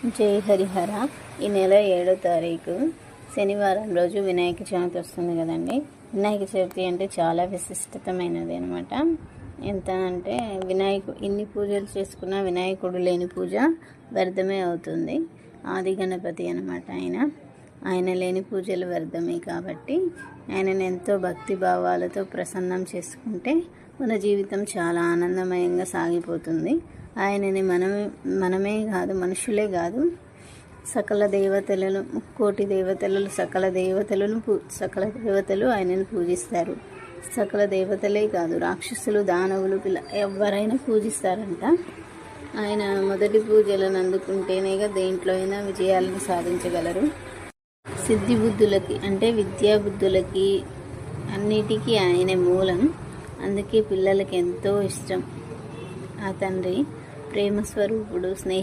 జై హరిహర. ఈ నెల 7వ తారీఖు శనివారం రోజు వినాయక చవితి వస్తుంది కదండి. వినాయక చవితి అంటే చాలా విశిష్టతమైనది అనమాట. ఎంత అంటే ఇన్ని పూజలు చేసుకున్న వినాయకుడు లేని పూజ వ్యర్థమే అవుతుంది. ఆది గణపతి అనమాట ఆయన లేని పూజలు వ్యర్థమే. కాబట్టి ఆయనను ఎంతో భక్తి భావాలతో ప్రసన్నం చేసుకుంటే మన జీవితం చాలా ఆనందమయంగా సాగిపోతుంది. ఆయనని మనమే కాదు, మనుషులే కాదు, సకల దేవతలను, కోటి దేవతలు, సకల దేవతలు ఆయనను పూజిస్తారు. సకల దేవతలే కాదు, రాక్షసులు, దానవులు, ఎవరైనా పూజిస్తారంట. ఆయన మొదటి పూజలను అందుకుంటేనేగా దేంట్లో అయినా విజయాలను సాధించగలరు. సిద్ధి బుద్ధులకి అంటే విద్యా బుద్ధులకి అన్నిటికీ ఆయనే మూలం. అందుకే పిల్లలకి ఎంతో ఇష్టం. ఆ తండ్రి ప్రేమ స్వరూపుడు, స్నేహ